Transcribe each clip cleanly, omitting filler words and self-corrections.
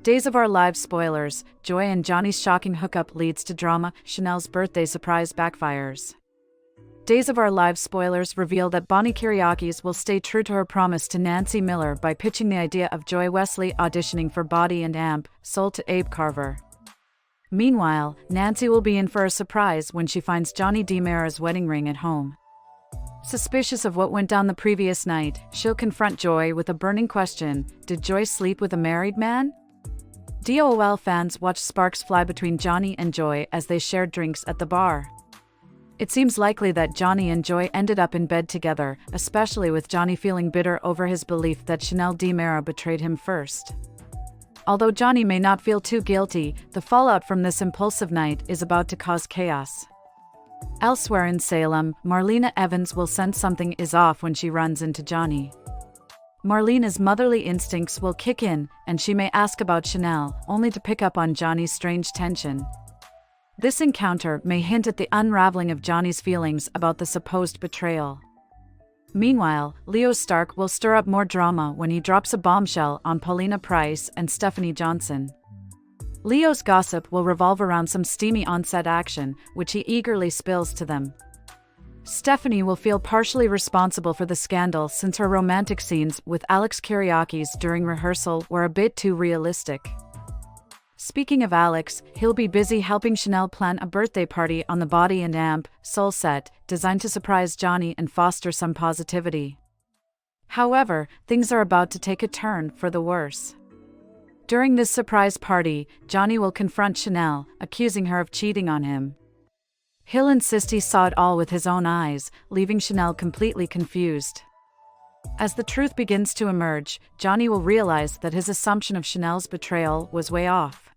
Days of Our Lives spoilers, Joy and Johnny's shocking hookup leads to drama, Chanel's birthday surprise backfires. Days of Our Lives spoilers reveal that Bonnie Kiriakis will stay true to her promise to Nancy Miller by pitching the idea of Joy Wesley auditioning for Body and Amp, Soul to Abe Carver. Meanwhile, Nancy will be in for a surprise when she finds Johnny DiMera's wedding ring at home. Suspicious of what went down the previous night, she'll confront Joy with a burning question: did Joy sleep with a married man? DOOL fans watch sparks fly between Johnny and Joy as they shared drinks at the bar. It seems likely that Johnny and Joy ended up in bed together, especially with Johnny feeling bitter over his belief that Chanel DiMera betrayed him first. Although Johnny may not feel too guilty, the fallout from this impulsive night is about to cause chaos. Elsewhere in Salem, Marlena Evans will sense something is off when she runs into Johnny. Marlena's motherly instincts will kick in, and she may ask about Chanel, only to pick up on Johnny's strange tension. This encounter may hint at the unraveling of Johnny's feelings about the supposed betrayal. Meanwhile, Leo Stark will stir up more drama when he drops a bombshell on Paulina Price and Stephanie Johnson. Leo's gossip will revolve around some steamy on-set action, which he eagerly spills to them. Stephanie will feel partially responsible for the scandal since her romantic scenes with Alex Kiriakis during rehearsal were a bit too realistic. Speaking of Alex, he'll be busy helping Chanel plan a birthday party on the Body and Amp, Soul set, designed to surprise Johnny and foster some positivity. However, things are about to take a turn for the worse. During this surprise party, Johnny will confront Chanel, accusing her of cheating on him. He'll insist he saw it all with his own eyes, leaving Chanel completely confused. As the truth begins to emerge, Johnny will realize that his assumption of Chanel's betrayal was way off.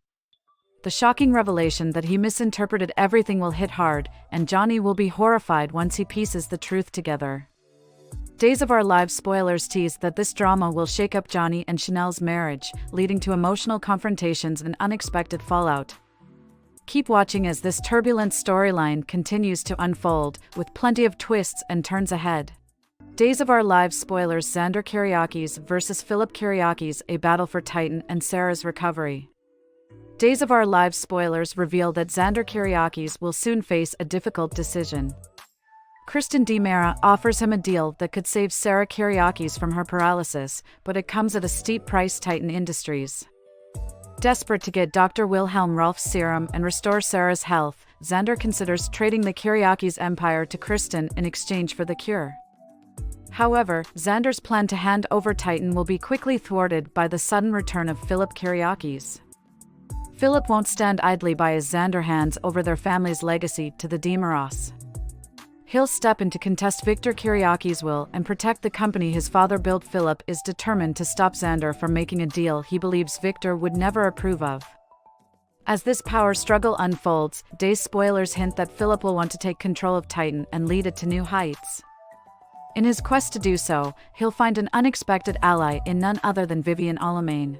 The shocking revelation that he misinterpreted everything will hit hard, and Johnny will be horrified once he pieces the truth together. Days of Our Lives spoilers tease that this drama will shake up Johnny and Chanel's marriage, leading to emotional confrontations and unexpected fallout. Keep watching as this turbulent storyline continues to unfold, with plenty of twists and turns ahead. Days of Our Lives spoilers Xander Kiriakis vs. Philip Kiriakis, a battle for Titan and Sarah's recovery. Days of Our Lives spoilers reveal that Xander Kiriakis will soon face a difficult decision. Kristen DiMera offers him a deal that could save Sarah Kiriakis from her paralysis, but it comes at a steep price. Titan Industries. Desperate to get Dr. Wilhelm Rolf's serum and restore Sarah's health, Xander considers trading the Kiriakis empire to Kristen in exchange for the cure. However, Xander's plan to hand over Titan will be quickly thwarted by the sudden return of Philip Kiriakis. Philip won't stand idly by as Xander hands over their family's legacy to the DiMeras. He'll step in to contest Victor Kiriakis' will and protect the company his father built. Philip is determined to stop Xander from making a deal he believes Victor would never approve of. As this power struggle unfolds, Days spoilers hint that Philip will want to take control of Titan and lead it to new heights. In his quest to do so, he'll find an unexpected ally in none other than Vivian Alamain.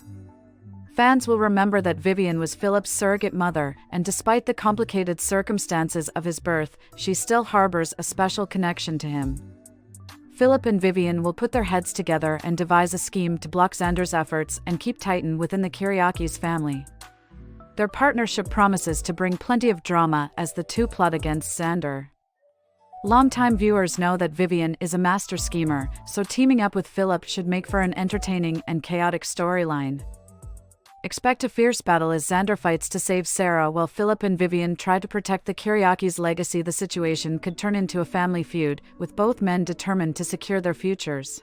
Fans will remember that Vivian was Philip's surrogate mother, and despite the complicated circumstances of his birth, she still harbors a special connection to him. Philip and Vivian will put their heads together and devise a scheme to block Xander's efforts and keep Titan within the Kiriakis family. Their partnership promises to bring plenty of drama as the two plot against Xander. Longtime viewers know that Vivian is a master schemer, so teaming up with Philip should make for an entertaining and chaotic storyline. Expect a fierce battle as Xander fights to save Sarah while Philip and Vivian try to protect the Kiriakis' legacy. The situation could turn into a family feud, with both men determined to secure their futures.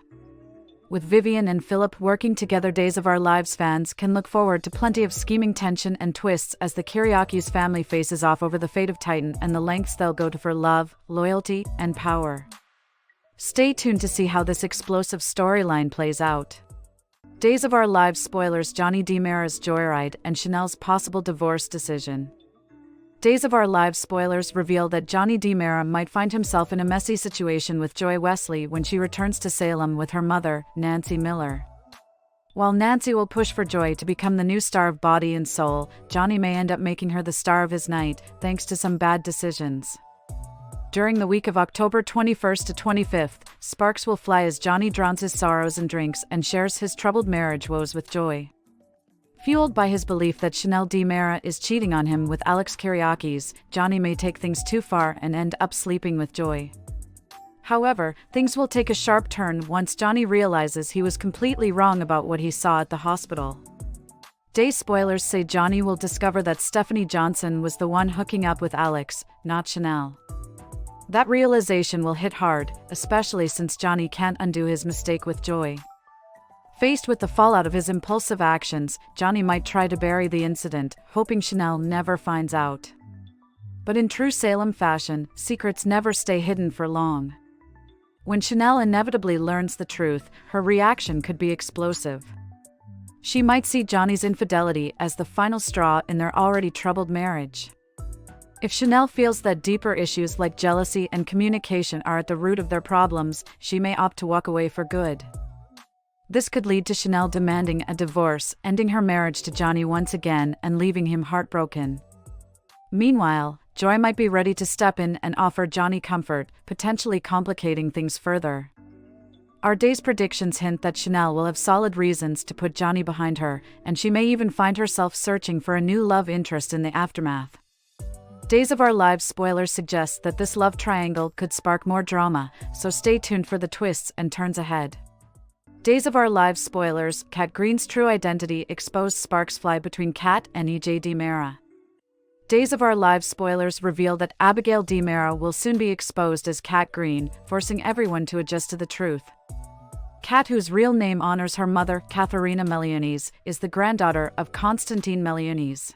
With Vivian and Philip working together, Days of Our Lives fans can look forward to plenty of scheming, tension, and twists as the Kiriakis family faces off over the fate of Titan and the lengths they'll go to for love, loyalty, and power. Stay tuned to see how this explosive storyline plays out. Days of Our Lives spoilers Johnny DiMera's joyride and Chanel's possible divorce decision. Days of Our Lives spoilers reveal that Johnny DiMera might find himself in a messy situation with Joy Wesley when she returns to Salem with her mother, Nancy Miller. While Nancy will push for Joy to become the new star of Body and Soul, Johnny may end up making her the star of his night, thanks to some bad decisions. During the week of October 21st to 25th, sparks will fly as Johnny drowns his sorrows in drinks and shares his troubled marriage woes with Joy. Fueled by his belief that Chanel DiMera is cheating on him with Alex Kyriakis, Johnny may take things too far and end up sleeping with Joy. However, things will take a sharp turn once Johnny realizes he was completely wrong about what he saw at the hospital. Day spoilers say Johnny will discover that Stephanie Johnson was the one hooking up with Alex, not Chanel. That realization will hit hard, especially since Johnny can't undo his mistake with Joy. Faced with the fallout of his impulsive actions, Johnny might try to bury the incident, hoping Chanel never finds out. But in true Salem fashion, secrets never stay hidden for long. When Chanel inevitably learns the truth, her reaction could be explosive. She might see Johnny's infidelity as the final straw in their already troubled marriage. If Chanel feels that deeper issues like jealousy and communication are at the root of their problems, she may opt to walk away for good. This could lead to Chanel demanding a divorce, ending her marriage to Johnny once again and leaving him heartbroken. Meanwhile, Joy might be ready to step in and offer Johnny comfort, potentially complicating things further. Our day's predictions hint that Chanel will have solid reasons to put Johnny behind her, and she may even find herself searching for a new love interest in the aftermath. Days of Our Lives spoilers suggest that this love triangle could spark more drama, so stay tuned for the twists and turns ahead. Days of Our Lives spoilers, Kat Green's true identity exposed, sparks fly between Kat and EJ DiMera. Days of Our Lives spoilers reveal that Abigail DiMera will soon be exposed as Kat Green, forcing everyone to adjust to the truth. Kat, whose real name honors her mother, Katharina Meliones, is the granddaughter of Constantine Meliones.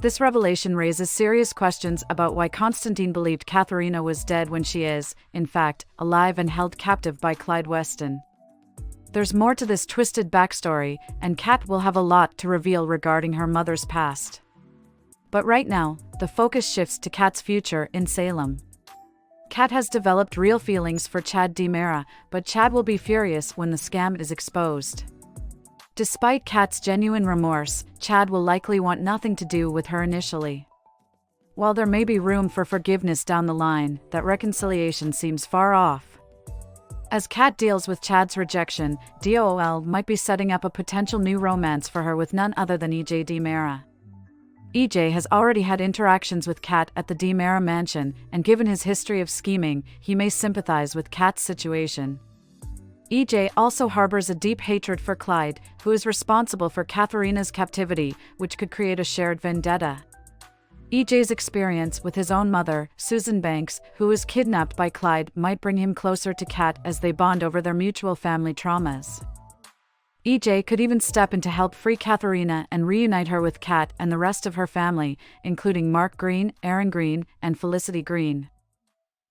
This revelation raises serious questions about why Constantine believed Katharina was dead when she is, in fact, alive and held captive by Clyde Weston. There's more to this twisted backstory, and Kat will have a lot to reveal regarding her mother's past. But right now, the focus shifts to Kat's future in Salem. Kat has developed real feelings for Chad DiMera, but Chad will be furious when the scam is exposed. Despite Kat's genuine remorse, Chad will likely want nothing to do with her initially. While there may be room for forgiveness down the line, that reconciliation seems far off. As Kat deals with Chad's rejection, DOOL might be setting up a potential new romance for her with none other than EJ DiMera. EJ has already had interactions with Kat at the DiMera mansion, and given his history of scheming, he may sympathize with Kat's situation. EJ also harbors a deep hatred for Clyde, who is responsible for Katharina's captivity, which could create a shared vendetta. EJ's experience with his own mother, Susan Banks, who was kidnapped by Clyde, might bring him closer to Kat as they bond over their mutual family traumas. EJ could even step in to help free Katharina and reunite her with Kat and the rest of her family, including Mark Green, Aaron Green, and Felicity Green.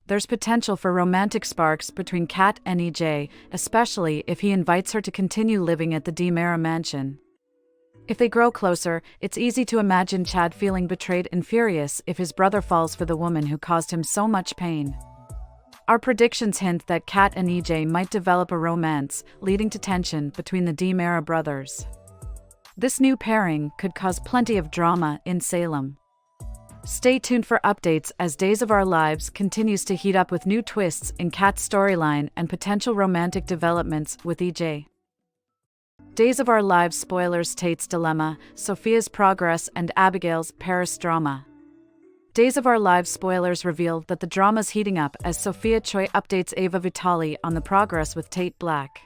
There's potential for romantic sparks between Kat and EJ, especially if he invites her to continue living at the DiMera mansion. If they grow closer, it's easy to imagine Chad feeling betrayed and furious if his brother falls for the woman who caused him so much pain. Our predictions hint that Kat and EJ might develop a romance, leading to tension between the DiMera brothers. This new pairing could cause plenty of drama in Salem. Stay tuned for updates as Days of Our Lives continues to heat up with new twists in Kat's storyline and potential romantic developments with EJ. Days of Our Lives spoilers, Tate's dilemma, Sophia's progress, and Abigail's Paris drama. Days of Our Lives spoilers reveal that the drama's heating up as Sophia Choi updates Ava Vitali on the progress with Tate Black.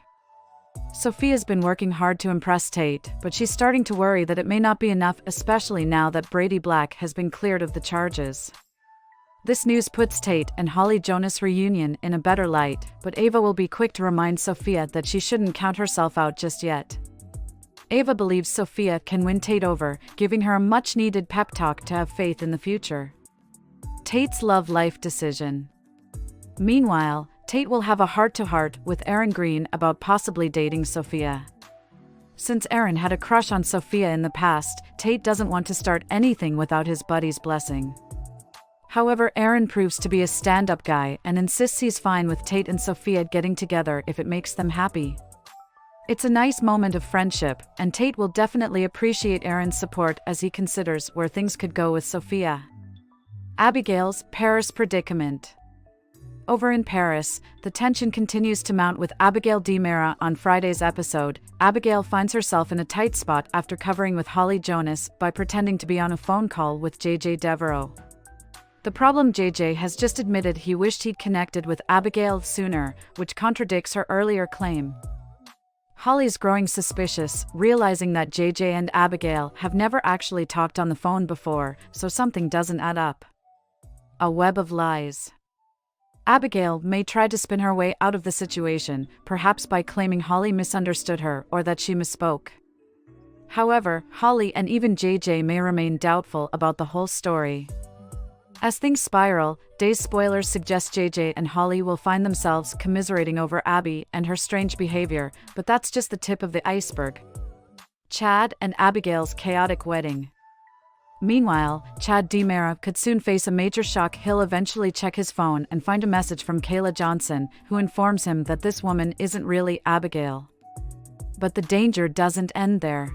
Sophia's been working hard to impress Tate, but she's starting to worry that it may not be enough, especially now that Brady Black has been cleared of the charges. This news puts Tate and Holly Jonas' reunion in a better light, but Ava will be quick to remind Sophia that she shouldn't count herself out just yet. Ava believes Sophia can win Tate over, giving her a much-needed pep talk to have faith in the future. Tate's love life decision. Meanwhile, Tate will have a heart-to-heart with Aaron Green about possibly dating Sophia. Since Aaron had a crush on Sophia in the past, Tate doesn't want to start anything without his buddy's blessing. However, Aaron proves to be a stand-up guy and insists he's fine with Tate and Sophia getting together if it makes them happy. It's a nice moment of friendship, and Tate will definitely appreciate Aaron's support as he considers where things could go with Sophia. Abigail's Paris predicament. Over in Paris, the tension continues to mount with Abigail DiMera on Friday's episode. Abigail finds herself in a tight spot after covering with Holly Jonas by pretending to be on a phone call with JJ Devereaux. The problem: JJ has just admitted he wished he'd connected with Abigail sooner, which contradicts her earlier claim. Holly's growing suspicious, realizing that JJ and Abigail have never actually talked on the phone before, so something doesn't add up. A web of lies. Abigail may try to spin her way out of the situation, perhaps by claiming Holly misunderstood her or that she misspoke. However, Holly and even JJ may remain doubtful about the whole story. As things spiral, Days spoilers suggest JJ and Holly will find themselves commiserating over Abby and her strange behavior, but that's just the tip of the iceberg. Chad and Abigail's chaotic wedding. Meanwhile, Chad DiMera could soon face a major shock. He'll eventually check his phone and find a message from Kayla Johnson, who informs him that this woman isn't really Abigail. But the danger doesn't end there.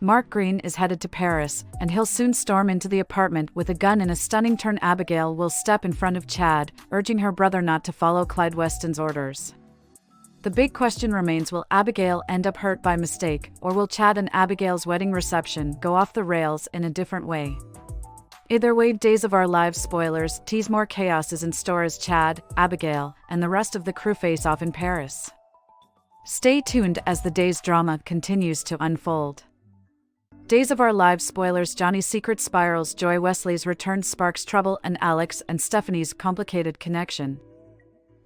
Mark Green is headed to Paris, and he'll soon storm into the apartment with a gun. In a stunning turn, Abigail will step in front of Chad, urging her brother not to follow Clyde Weston's orders. The big question remains: will Abigail end up hurt by mistake, or will Chad and Abigail's wedding reception go off the rails in a different way? Either way, Days of Our Lives spoilers tease more chaos is in store as Chad, Abigail, and the rest of the crew face off in Paris. Stay tuned as the day's drama continues to unfold. Days of Our Lives spoilers: Johnny's secret spirals, Joy Wesley's return sparks trouble, and Alex and Stephanie's complicated connection.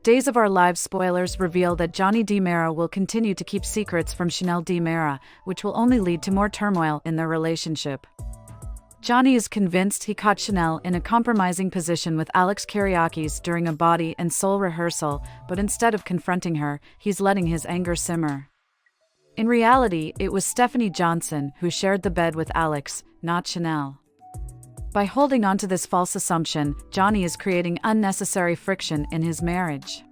Days of Our Lives spoilers reveal that Johnny DiMera will continue to keep secrets from Chanel DiMera, which will only lead to more turmoil in their relationship. Johnny is convinced he caught Chanel in a compromising position with Alex Kyriakis during a body and soul rehearsal, but instead of confronting her, he's letting his anger simmer. In reality, it was Stephanie Johnson who shared the bed with Alex, not Chanel. By holding on to this false assumption, Johnny is creating unnecessary friction in his marriage.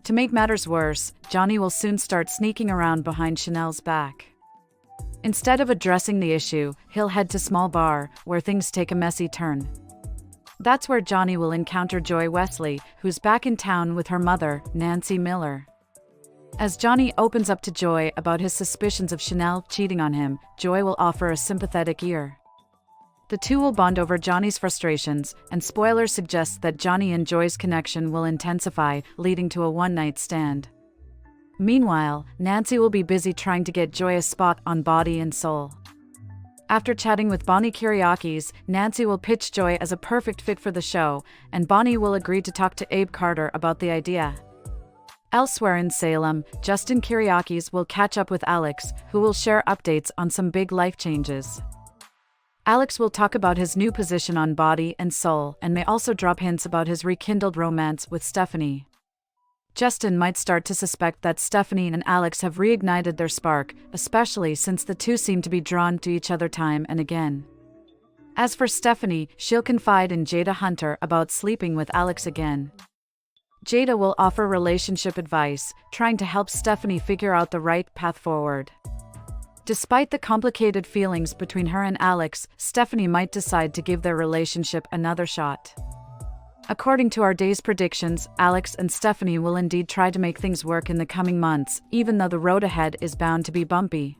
To make matters worse, Johnny will soon start sneaking around behind Chanel's back. Instead of addressing the issue, he'll head to small bar, where things take a messy turn. That's where Johnny will encounter Joy Wesley, who's back in town with her mother, Nancy Miller. As Johnny opens up to Joy about his suspicions of Chanel cheating on him, Joy will offer a sympathetic ear. The two will bond over Johnny's frustrations, and spoilers suggest that Johnny and Joy's connection will intensify, leading to a one-night stand. Meanwhile, Nancy will be busy trying to get Joy a spot on Body and Soul. After chatting with Bonnie Kyriakis, Nancy will pitch Joy as a perfect fit for the show, and Bonnie will agree to talk to Abe Carter about the idea. Elsewhere in Salem, Justin Kyriakis will catch up with Alex, who will share updates on some big life changes. Alex will talk about his new position on Body and Soul and may also drop hints about his rekindled romance with Stephanie. Justin might start to suspect that Stephanie and Alex have reignited their spark, especially since the two seem to be drawn to each other time and again. As for Stephanie, she'll confide in Jada Hunter about sleeping with Alex again. Jada will offer relationship advice, trying to help Stephanie figure out the right path forward. Despite the complicated feelings between her and Alex, Stephanie might decide to give their relationship another shot. According to our day's predictions, Alex and Stephanie will indeed try to make things work in the coming months, even though the road ahead is bound to be bumpy.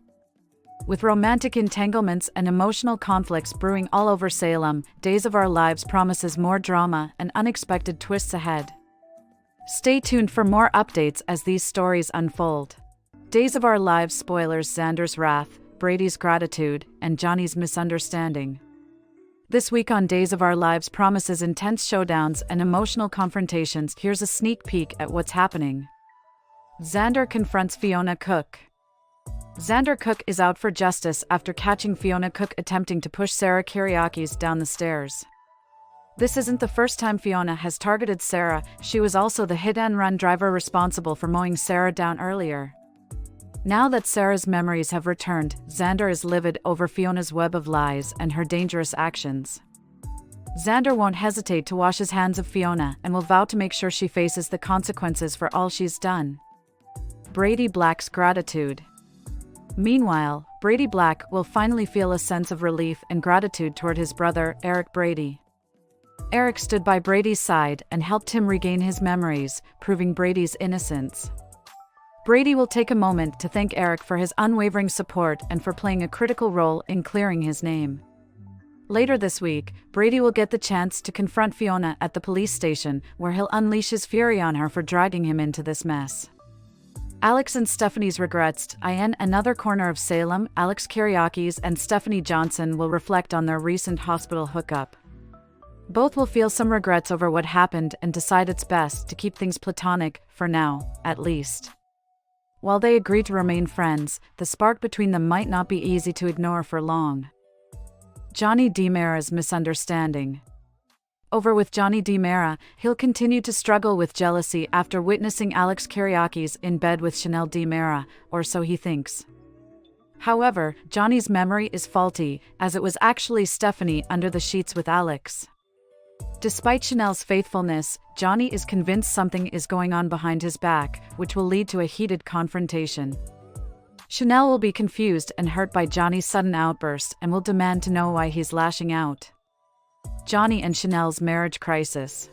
With romantic entanglements and emotional conflicts brewing all over Salem, Days of Our Lives promises more drama and unexpected twists ahead. Stay tuned for more updates as these stories unfold. Days of Our Lives spoilers: Xander's wrath, Brady's gratitude, and Johnny's misunderstanding. This week on Days of Our Lives promises intense showdowns and emotional confrontations. Here's a sneak peek at what's happening. Xander confronts Fiona Cook. Xander Cook is out for justice after catching Fiona Cook attempting to push Sarah Kyriakis down the stairs. This isn't the first time Fiona has targeted Sarah. She was also the hit-and-run driver responsible for mowing Sarah down earlier. Now that Sarah's memories have returned, Xander is livid over Fiona's web of lies and her dangerous actions. Xander won't hesitate to wash his hands of Fiona and will vow to make sure she faces the consequences for all she's done. Brady Black's gratitude. Meanwhile, Brady Black will finally feel a sense of relief and gratitude toward his brother, Eric Brady. Eric stood by Brady's side and helped him regain his memories, proving Brady's innocence. Brady will take a moment to thank Eric for his unwavering support and for playing a critical role in clearing his name. Later this week, Brady will get the chance to confront Fiona at the police station, where he'll unleash his fury on her for dragging him into this mess. Alex and Stephanie's regrets. In another corner of Salem, Alex Kyriakis and Stephanie Johnson will reflect on their recent hospital hookup. Both will feel some regrets over what happened and decide it's best to keep things platonic, for now, at least. While they agree to remain friends, the spark between them might not be easy to ignore for long. Johnny DiMera's misunderstanding. Over with Johnny DiMera, he'll continue to struggle with jealousy after witnessing Alex Kyriakis in bed with Chanel DiMera, or so he thinks. However, Johnny's memory is faulty, as it was actually Stephanie under the sheets with Alex. Despite Chanel's faithfulness, Johnny is convinced something is going on behind his back, which will lead to a heated confrontation. Chanel will be confused and hurt by Johnny's sudden outburst and will demand to know why he's lashing out. Johnny and Chanel's marriage crisis.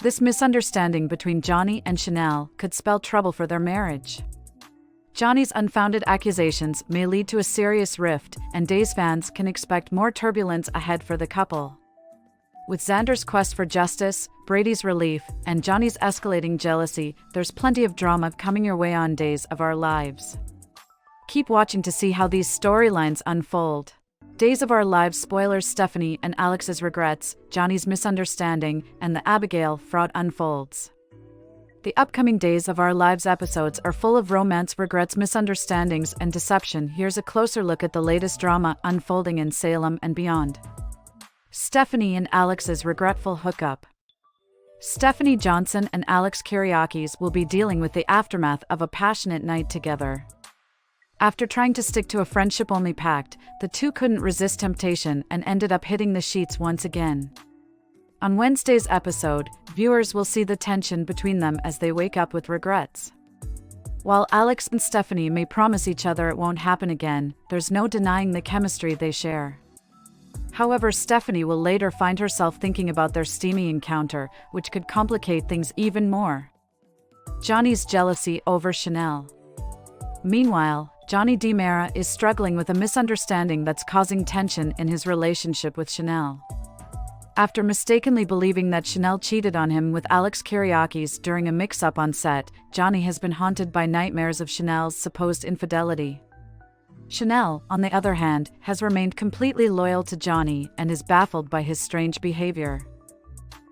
This misunderstanding between Johnny and Chanel could spell trouble for their marriage. Johnny's unfounded accusations may lead to a serious rift, and Days fans can expect more turbulence ahead for the couple. With Xander's quest for justice, Brady's relief, and Johnny's escalating jealousy, there's plenty of drama coming your way on Days of Our Lives. Keep watching to see how these storylines unfold. Days of Our Lives spoilers. Stephanie and Alex's regrets, Johnny's misunderstanding, and the Abigail fraud unfolds. The upcoming Days of Our Lives episodes are full of romance, regrets, misunderstandings, and deception. Here's a closer look at the latest drama unfolding in Salem and beyond. Stephanie and Alex's regretful hookup. Stephanie Johnson and Alex Kyriakis will be dealing with the aftermath of a passionate night together. After trying to stick to a friendship-only pact, the two couldn't resist temptation and ended up hitting the sheets once again. On Wednesday's episode, viewers will see the tension between them as they wake up with regrets. While Alex and Stephanie may promise each other it won't happen again, there's no denying the chemistry they share. However, Stephanie will later find herself thinking about their steamy encounter, which could complicate things even more. Johnny's jealousy over Chanel. Meanwhile, Johnny DiMera is struggling with a misunderstanding that's causing tension in his relationship with Chanel. After mistakenly believing that Chanel cheated on him with Alex Kyriakis during a mix-up on set, Johnny has been haunted by nightmares of Chanel's supposed infidelity. Chanel, on the other hand, has remained completely loyal to Johnny and is baffled by his strange behavior.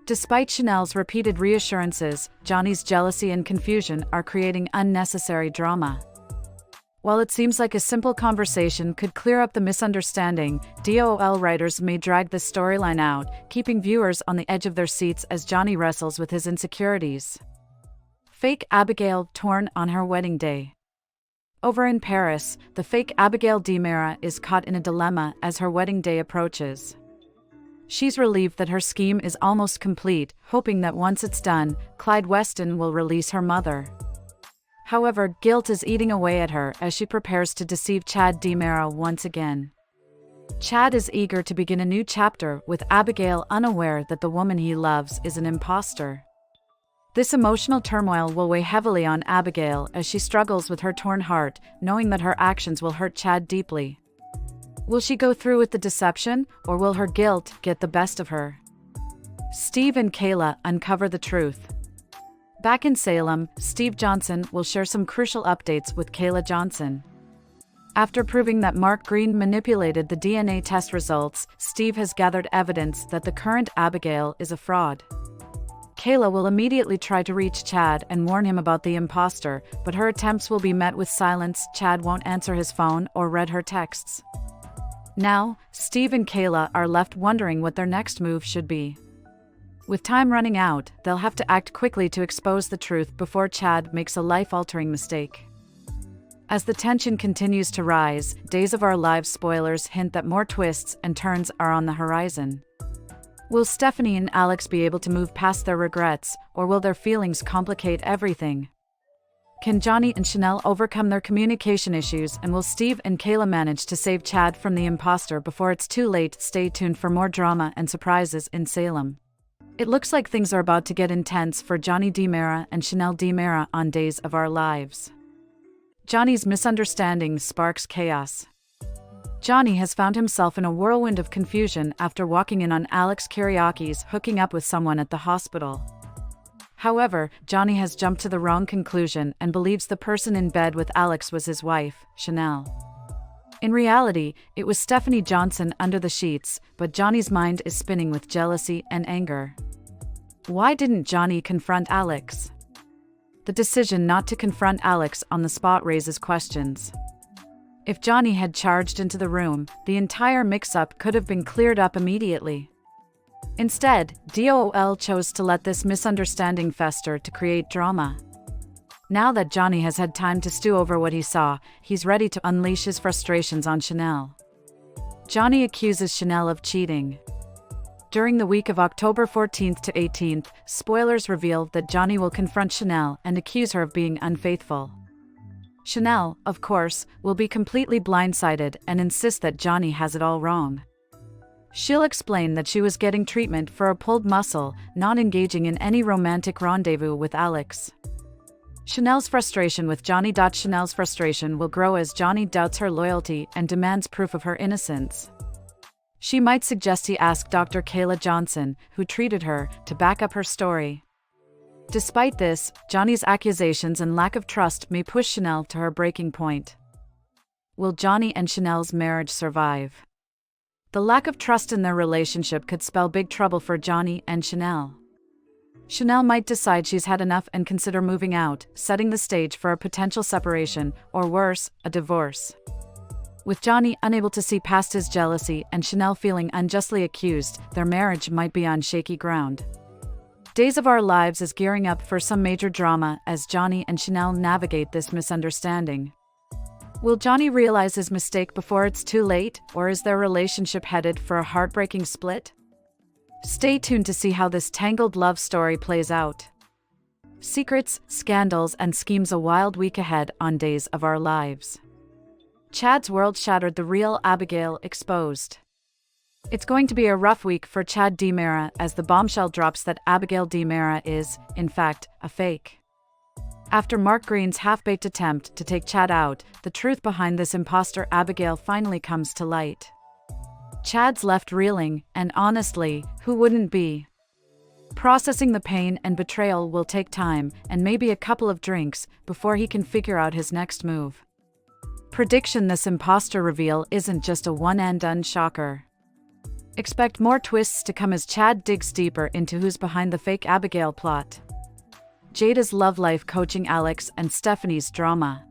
Despite Chanel's repeated reassurances, Johnny's jealousy and confusion are creating unnecessary drama. While it seems like a simple conversation could clear up the misunderstanding, DOOL writers may drag this storyline out, keeping viewers on the edge of their seats as Johnny wrestles with his insecurities. Fake Abigail torn on her wedding day. Over in Paris, the fake Abigail DiMera is caught in a dilemma as her wedding day approaches. She's relieved that her scheme is almost complete, hoping that once it's done, Clyde Weston will release her mother. However, guilt is eating away at her as she prepares to deceive Chad DiMera once again. Chad is eager to begin a new chapter, with Abigail unaware that the woman he loves is an imposter. This emotional turmoil will weigh heavily on Abigail as she struggles with her torn heart, knowing that her actions will hurt Chad deeply. Will she go through with the deception, or will her guilt get the best of her? Steve and Kayla uncover the truth. Back in Salem, Steve Johnson will share some crucial updates with Kayla Johnson. After proving that Mark Green manipulated the DNA test results, Steve has gathered evidence that the current Abigail is a fraud. Kayla will immediately try to reach Chad and warn him about the imposter, but her attempts will be met with silence. Chad won't answer his phone or read her texts. Now, Steve and Kayla are left wondering what their next move should be. With time running out, they'll have to act quickly to expose the truth before Chad makes a life-altering mistake. As the tension continues to rise, Days of Our Lives spoilers hint that more twists and turns are on the horizon. Will Stephanie and Alex be able to move past their regrets, or will their feelings complicate everything? Can Johnny and Chanel overcome their communication issues, and will Steve and Kayla manage to save Chad from the imposter before it's too late? Stay tuned for more drama and surprises in Salem. It looks like things are about to get intense for Johnny DiMera and Chanel DiMera on Days of Our Lives. Johnny's misunderstanding sparks chaos. Johnny has found himself in a whirlwind of confusion after walking in on Alex Kiriaki's hooking up with someone at the hospital. However, Johnny has jumped to the wrong conclusion and believes the person in bed with Alex was his wife, Chanel. In reality, it was Stephanie Johnson under the sheets, but Johnny's mind is spinning with jealousy and anger. Why didn't Johnny confront Alex? The decision not to confront Alex on the spot raises questions. If Johnny had charged into the room, the entire mix-up could have been cleared up immediately. Instead, DOOL chose to let this misunderstanding fester to create drama. Now that Johnny has had time to stew over what he saw, he's ready to unleash his frustrations on Chanel. Johnny accuses Chanel of cheating. During the week of October 14th to 18th, spoilers reveal that Johnny will confront Chanel and accuse her of being unfaithful. Chanel, of course, will be completely blindsided and insist that Johnny has it all wrong. She'll explain that she was getting treatment for a pulled muscle, not engaging in any romantic rendezvous with Alex. Chanel's frustration with Johnny. Chanel's frustration will grow as Johnny doubts her loyalty and demands proof of her innocence. She might suggest he ask Dr. Kayla Johnson, who treated her, to back up her story. Despite this, Johnny's accusations and lack of trust may push Chanel to her breaking point. Will Johnny and Chanel's marriage survive? The lack of trust in their relationship could spell big trouble for Johnny and Chanel. Chanel might decide she's had enough and consider moving out, setting the stage for a potential separation, or worse, a divorce. With Johnny unable to see past his jealousy and Chanel feeling unjustly accused, their marriage might be on shaky ground. Days of Our Lives is gearing up for some major drama as Johnny and Chanel navigate this misunderstanding. Will Johnny realize his mistake before it's too late, or is their relationship headed for a heartbreaking split? Stay tuned to see how this tangled love story plays out. Secrets, scandals, and schemes. A wild week ahead on Days of Our Lives. Chad's world shattered. The real Abigail exposed. It's going to be a rough week for Chad DiMera as the bombshell drops that Abigail DiMera is, in fact, a fake. After Mark Green's half-baked attempt to take Chad out, the truth behind this imposter Abigail finally comes to light. Chad's left reeling, and honestly, who wouldn't be? Processing the pain and betrayal will take time, and maybe a couple of drinks, before he can figure out his next move. Prediction: this imposter reveal isn't just a one-and-done shocker. Expect more twists to come as Chad digs deeper into who's behind the fake Abigail plot. Jada's love life coaching Alex and Stephanie's drama.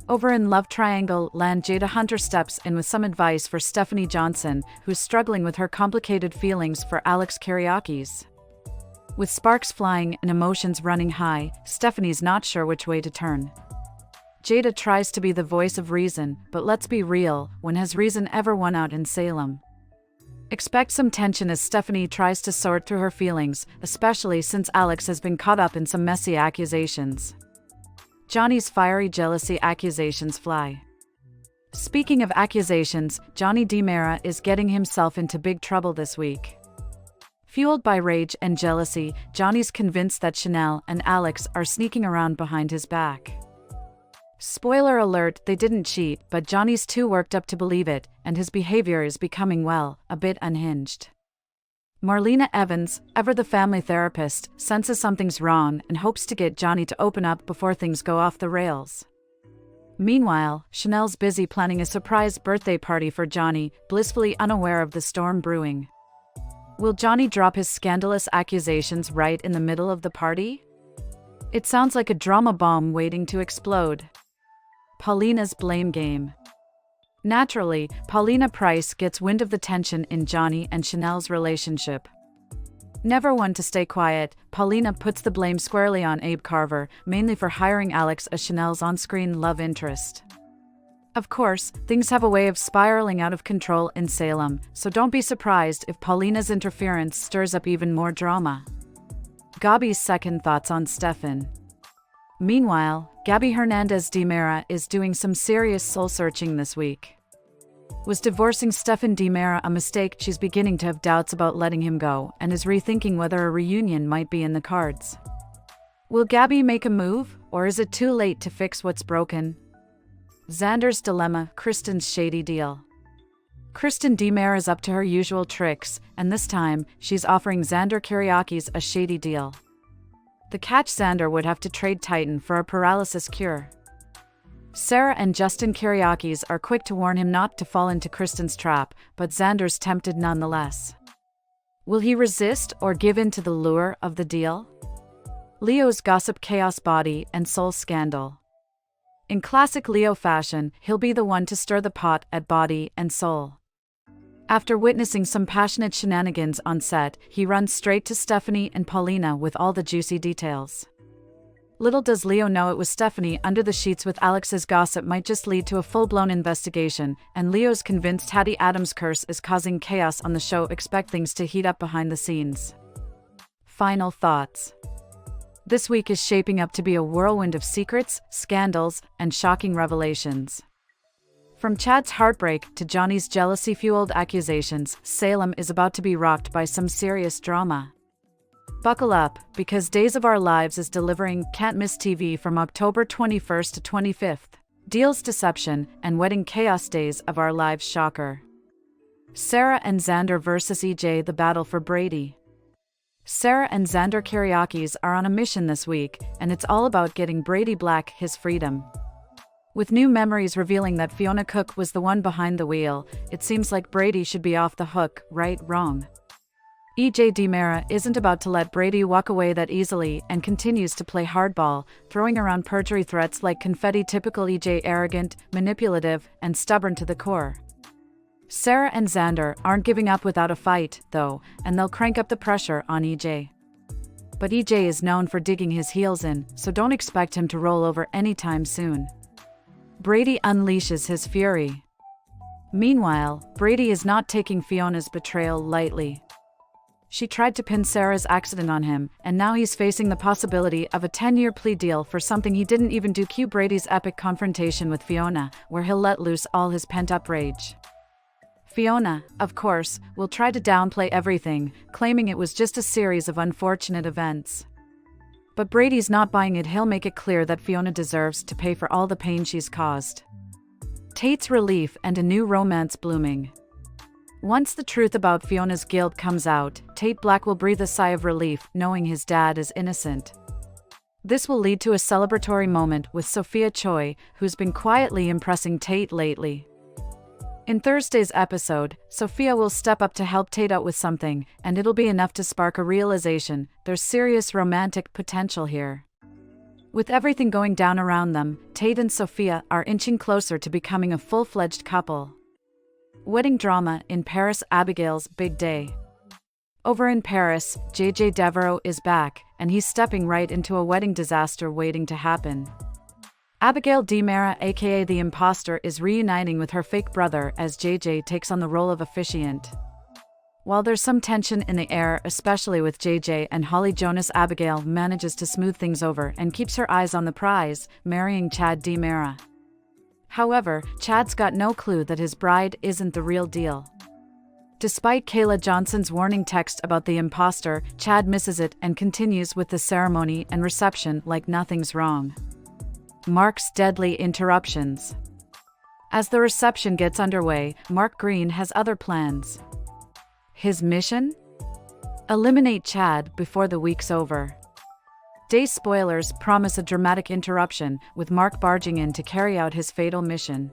Over in Love Triangle Land, Jada Hunter steps in with some advice for Stephanie Johnson, who's struggling with her complicated feelings for Alex Kiriakis. With sparks flying and emotions running high, Stephanie's not sure which way to turn. Jada tries to be the voice of reason, but let's be real, when has reason ever won out in Salem? Expect some tension as Stephanie tries to sort through her feelings, especially since Alex has been caught up in some messy accusations. Johnny's fiery jealousy accusations fly. Speaking of accusations, Johnny DiMera is getting himself into big trouble this week. Fueled by rage and jealousy, Johnny's convinced that Chanel and Alex are sneaking around behind his back. Spoiler alert, they didn't cheat, but Johnny's too worked up to believe it, and his behavior is becoming, well, a bit unhinged. Marlena Evans, ever the family therapist, senses something's wrong and hopes to get Johnny to open up before things go off the rails. Meanwhile, Chanel's busy planning a surprise birthday party for Johnny, blissfully unaware of the storm brewing. Will Johnny drop his scandalous accusations right in the middle of the party? It sounds like a drama bomb waiting to explode. Paulina's blame game. Naturally, Paulina Price gets wind of the tension in Johnny and Chanel's relationship. Never one to stay quiet, Paulina puts the blame squarely on Abe Carver, mainly for hiring Alex as Chanel's on-screen love interest. Of course, things have a way of spiraling out of control in Salem, so don't be surprised if Paulina's interference stirs up even more drama. Gabi's second thoughts on Stefan. Meanwhile, Gabi Hernandez DiMera is doing some serious soul-searching this week. Was divorcing Stefan DiMera a mistake? She's beginning to have doubts about letting him go and is rethinking whether a reunion might be in the cards. Will Gabby make a move, or is it too late to fix what's broken? Xander's dilemma, Kristen's shady deal. Kristen DiMera is up to her usual tricks, and this time, she's offering Xander Kyriakis a shady deal. The catch: Xander would have to trade Titan for a paralysis cure. Sarah and Justin Kyriakis are quick to warn him not to fall into Kristen's trap, but Xander's tempted nonetheless. Will he resist or give in to the lure of the deal? Leo's gossip: chaos, body and soul scandal. In classic Leo fashion, he'll be the one to stir the pot at Body and Soul. After witnessing some passionate shenanigans on set, he runs straight to Stephanie and Paulina with all the juicy details. Little does Leo know it was Stephanie under the sheets with Alex's gossip might just lead to a full-blown investigation, and Leo's convinced Hattie Adams' curse is causing chaos on the show. Expect things to heat up behind the scenes. Final thoughts. This week is shaping up to be a whirlwind of secrets, scandals, and shocking revelations. From Chad's heartbreak to Johnny's jealousy-fueled accusations, Salem is about to be rocked by some serious drama. Buckle up, because Days of Our Lives is delivering can't-miss TV from October 21st to 25th. Deal's deception and wedding chaos. Days of Our Lives shocker. Sarah and Xander versus EJ: the battle for Brady. Sarah and Xander Kyriakis are on a mission this week, and it's all about getting Brady Black his freedom. With new memories revealing that Fiona Cook was the one behind the wheel, it seems like Brady should be off the hook. Right? Wrong? EJ DiMera isn't about to let Brady walk away that easily and continues to play hardball, throwing around perjury threats like confetti. Typical EJ: arrogant, manipulative, and stubborn to the core. Sarah and Xander aren't giving up without a fight, though, and they'll crank up the pressure on EJ. But EJ is known for digging his heels in, so don't expect him to roll over anytime soon. Brady unleashes his fury. Meanwhile, Brady is not taking Fiona's betrayal lightly. She tried to pin Sarah's accident on him, and now he's facing the possibility of a 10-year plea deal for something he didn't even do. Cue Brady's epic confrontation with Fiona, where he'll let loose all his pent-up rage. Fiona, of course, will try to downplay everything, claiming it was just a series of unfortunate events. But Brady's not buying it. He'll make it clear that Fiona deserves to pay for all the pain she's caused. Tate's relief and a new romance blooming. Once the truth about Fiona's guilt comes out, Tate Black will breathe a sigh of relief, knowing his dad is innocent. This will lead to a celebratory moment with Sophia Choi, who's been quietly impressing Tate lately. In Thursday's episode, Sophia will step up to help Tate out with something, and it'll be enough to spark a realization: there's serious romantic potential here. With everything going down around them, Tate and Sophia are inching closer to becoming a full-fledged couple. Wedding drama in Paris: Abigail's big day. Over in Paris, JJ Devereaux is back, and he's stepping right into a wedding disaster waiting to happen. Abigail DiMera, aka the imposter, is reuniting with her fake brother as JJ takes on the role of officiant. While there's some tension in the air, especially with JJ and Holly Jonas, Abigail manages to smooth things over and keeps her eyes on the prize, marrying Chad DiMera. However, Chad's got no clue that his bride isn't the real deal. Despite Kayla Johnson's warning text about the imposter, Chad misses it and continues with the ceremony and reception like nothing's wrong. Mark's deadly interruptions. As the reception gets underway, Mark Green has other plans. His mission? Eliminate Chad before the week's over. Day spoilers promise a dramatic interruption, with Mark barging in to carry out his fatal mission.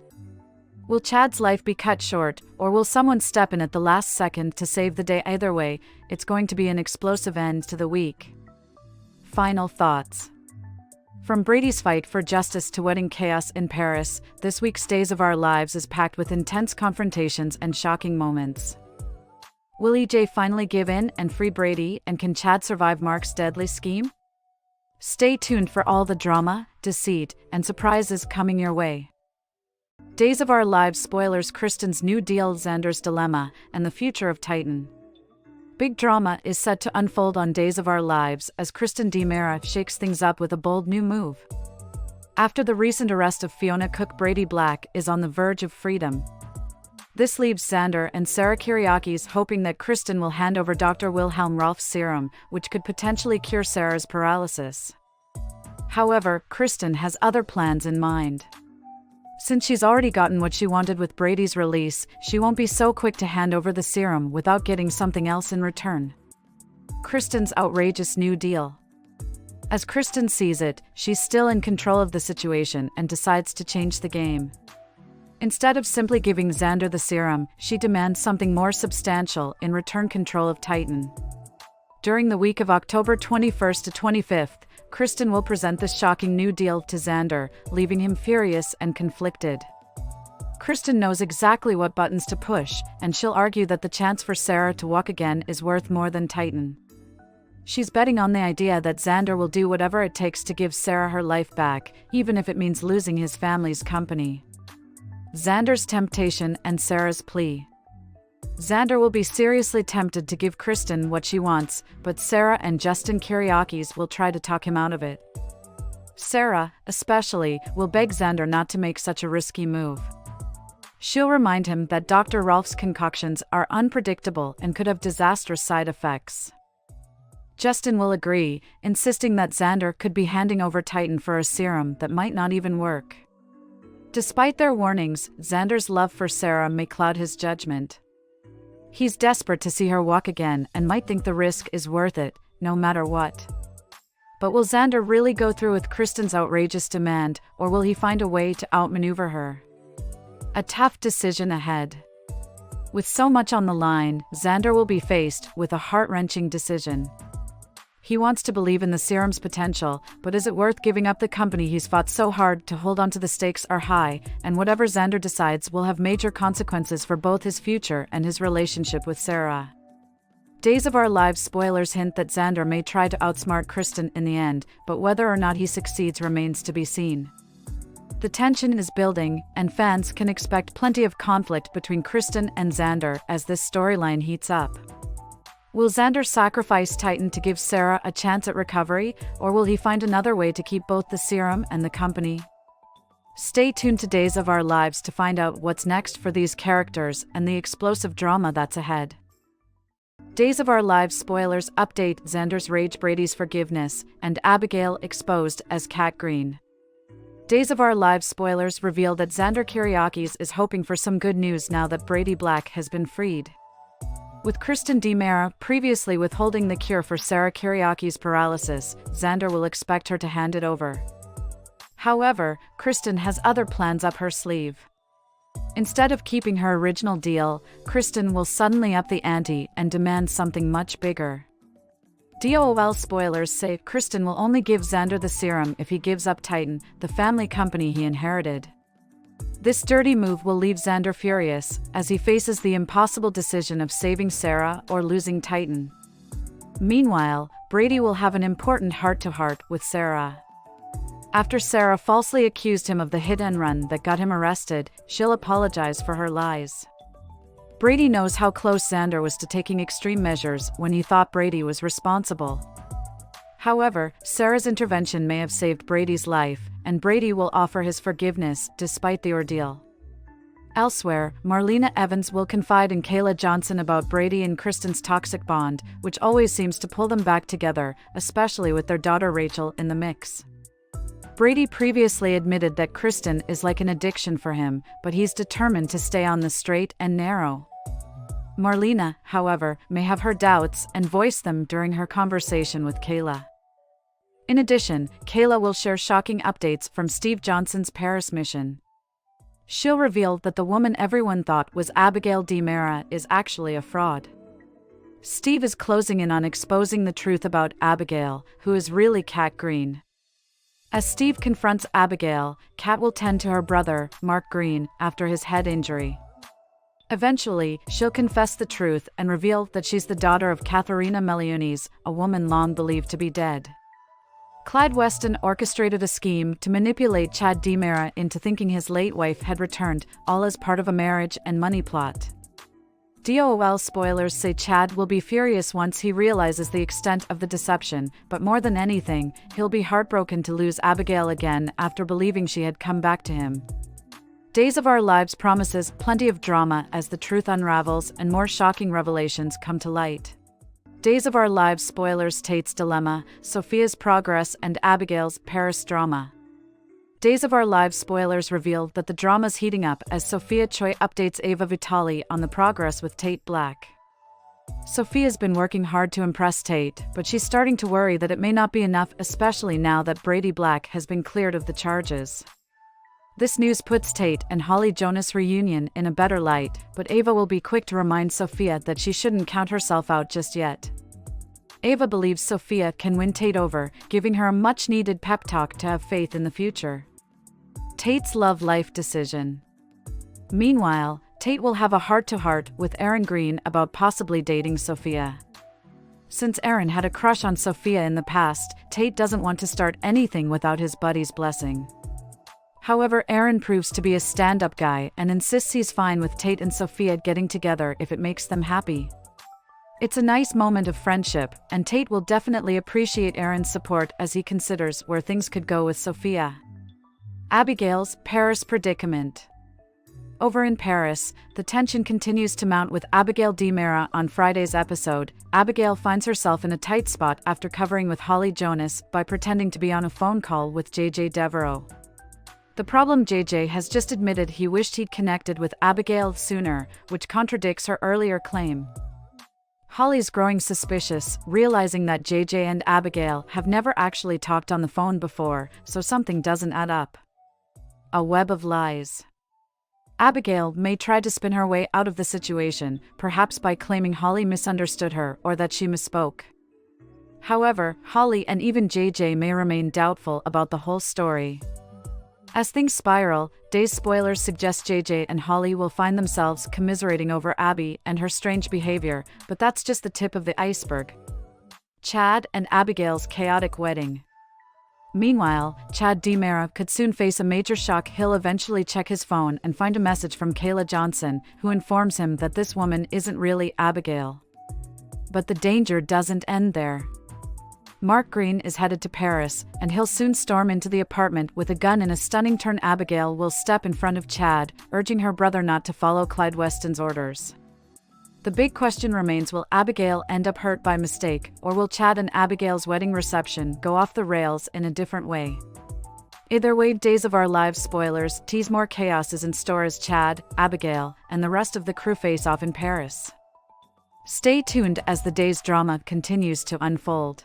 Will Chad's life be cut short, or will someone step in at the last second to save the day? Either way, it's going to be an explosive end to the week. Final thoughts. From Brady's fight for justice to wedding chaos in Paris, this week's Days of Our Lives is packed with intense confrontations and shocking moments. Will EJ finally give in and free Brady, and can Chad survive Mark's deadly scheme? Stay tuned for all the drama, deceit, and surprises coming your way. Days of Our Lives spoilers: Kristen's new deal, Xander's dilemma, and the future of Titan. Big drama is set to unfold on Days of Our Lives as Kristen DiMera shakes things up with a bold new move. After the recent arrest of Fiona Cook, Brady Black is on the verge of freedom. This leaves Xander and Sarah Kyriakis hoping that Kristen will hand over Dr. Wilhelm Rolf's serum, which could potentially cure Sarah's paralysis. However, Kristen has other plans in mind. Since she's already gotten what she wanted with Brady's release, she won't be so quick to hand over the serum without getting something else in return. Kristen's outrageous new deal. As Kristen sees it, she's still in control of the situation and decides to change the game. Instead of simply giving Xander the serum, she demands something more substantial in return: control of Titan. During the week of October 21st to 25th, Kristen will present this shocking new deal to Xander, leaving him furious and conflicted. Kristen knows exactly what buttons to push, and she'll argue that the chance for Sarah to walk again is worth more than Titan. She's betting on the idea that Xander will do whatever it takes to give Sarah her life back, even if it means losing his family's company. Xander's temptation and Sarah's plea. Xander will be seriously tempted to give Kristen what she wants, but Sarah and Justin Kyriakis will try to talk him out of it. Sarah, especially, will beg Xander not to make such a risky move. She'll remind him that Dr. Rolf's concoctions are unpredictable and could have disastrous side effects. Justin will agree, insisting that Xander could be handing over Titan for a serum that might not even work. Despite their warnings, Xander's love for Sarah may cloud his judgment. He's desperate to see her walk again and might think the risk is worth it, no matter what. But will Xander really go through with Kristen's outrageous demand, or will he find a way to outmaneuver her? A tough decision ahead. With so much on the line, Xander will be faced with a heart-wrenching decision. He wants to believe in the serum's potential, but is it worth giving up the company he's fought so hard to hold on to? The stakes are high, and whatever Xander decides will have major consequences for both his future and his relationship with Sarah. Days of Our Lives spoilers hint that Xander may try to outsmart Kristen in the end, but whether or not he succeeds remains to be seen. The tension is building, and fans can expect plenty of conflict between Kristen and Xander as this storyline heats up. Will Xander sacrifice Titan to give Sarah a chance at recovery, or will he find another way to keep both the serum and the company? Stay tuned to Days of Our Lives to find out what's next for these characters and the explosive drama that's ahead. Days of Our Lives spoilers update: Xander's rage, Brady's forgiveness, and Abigail exposed as Cat Green. Days of Our Lives spoilers reveal that Xander Kyriakis is hoping for some good news now that Brady Black has been freed. With Kristen DiMera previously withholding the cure for Sarah Kyriakis' paralysis, Xander will expect her to hand it over. However, Kristen has other plans up her sleeve. Instead of keeping her original deal, Kristen will suddenly up the ante and demand something much bigger. DOOL spoilers say Kristen will only give Xander the serum if he gives up Titan, the family company he inherited. This dirty move will leave Xander furious, as he faces the impossible decision of saving Sarah or losing Titan. Meanwhile, Brady will have an important heart-to-heart with Sarah. After Sarah falsely accused him of the hit-and-run that got him arrested, she'll apologize for her lies. Brady knows how close Xander was to taking extreme measures when he thought Brady was responsible. However, Sarah's intervention may have saved Brady's life, and Brady will offer his forgiveness despite the ordeal. Elsewhere, Marlena Evans will confide in Kayla Johnson about Brady and Kristen's toxic bond, which always seems to pull them back together, especially with their daughter Rachel in the mix. Brady previously admitted that Kristen is like an addiction for him, but he's determined to stay on the straight and narrow. Marlena, however, may have her doubts and voice them during her conversation with Kayla. In addition, Kayla will share shocking updates from Steve Johnson's Paris mission. She'll reveal that the woman everyone thought was Abigail DiMera is actually a fraud. Steve is closing in on exposing the truth about Abigail, who is really Cat Green. As Steve confronts Abigail, Cat will tend to her brother, Mark Green, after his head injury. Eventually, she'll confess the truth and reveal that she's the daughter of Katharina Meliones, a woman long believed to be dead. Clyde Weston orchestrated a scheme to manipulate Chad DiMera into thinking his late wife had returned, all as part of a marriage and money plot. DOOL spoilers say Chad will be furious once he realizes the extent of the deception, but more than anything, he'll be heartbroken to lose Abigail again after believing she had come back to him. Days of Our Lives promises plenty of drama as the truth unravels and more shocking revelations come to light. Days of Our Lives spoilers Tate's dilemma, Sophia's progress, and Abigail's Paris drama. Days of Our Lives spoilers reveal that the drama's heating up as Sophia Choi updates Ava Vitali on the progress with Tate Black. Sophia's been working hard to impress Tate, but she's starting to worry that it may not be enough, especially now that Brady Black has been cleared of the charges. This news puts Tate and Holly Jonas' reunion in a better light, but Ava will be quick to remind Sophia that she shouldn't count herself out just yet. Ava believes Sophia can win Tate over, giving her a much-needed pep talk to have faith in the future. Tate's love life decision. Meanwhile, Tate will have a heart-to-heart with Aaron Green about possibly dating Sophia. Since Aaron had a crush on Sophia in the past, Tate doesn't want to start anything without his buddy's blessing. However, Aaron proves to be a stand-up guy and insists he's fine with Tate and Sophia getting together if it makes them happy. It's a nice moment of friendship, and Tate will definitely appreciate Aaron's support as he considers where things could go with Sophia. Abigail's Paris predicament. Over in Paris, the tension continues to mount with Abigail DiMera. On Friday's episode, Abigail finds herself in a tight spot after covering with Holly Jonas by pretending to be on a phone call with JJ Devereaux. The problem: JJ has just admitted he wished he'd connected with Abigail sooner, which contradicts her earlier claim. Holly's growing suspicious, realizing that JJ and Abigail have never actually talked on the phone before, so something doesn't add up. A web of lies. Abigail may try to spin her way out of the situation, perhaps by claiming Holly misunderstood her or that she misspoke. However, Holly and even JJ may remain doubtful about the whole story. As things spiral, Days spoilers suggest JJ and Holly will find themselves commiserating over Abby and her strange behavior, but that's just the tip of the iceberg. Chad and Abigail's chaotic wedding. Meanwhile, Chad DiMera could soon face a major shock. He'll eventually check his phone and find a message from Kayla Johnson, who informs him that this woman isn't really Abigail. But the danger doesn't end there. Mark Green is headed to Paris, and he'll soon storm into the apartment with a gun. In a stunning turn, Abigail will step in front of Chad, urging her brother not to follow Clyde Weston's orders. The big question remains: will Abigail end up hurt by mistake, or will Chad and Abigail's wedding reception go off the rails in a different way? Either way, Days of Our Lives spoilers tease more chaos is in store as Chad, Abigail, and the rest of the crew face off in Paris. Stay tuned as the Days drama continues to unfold.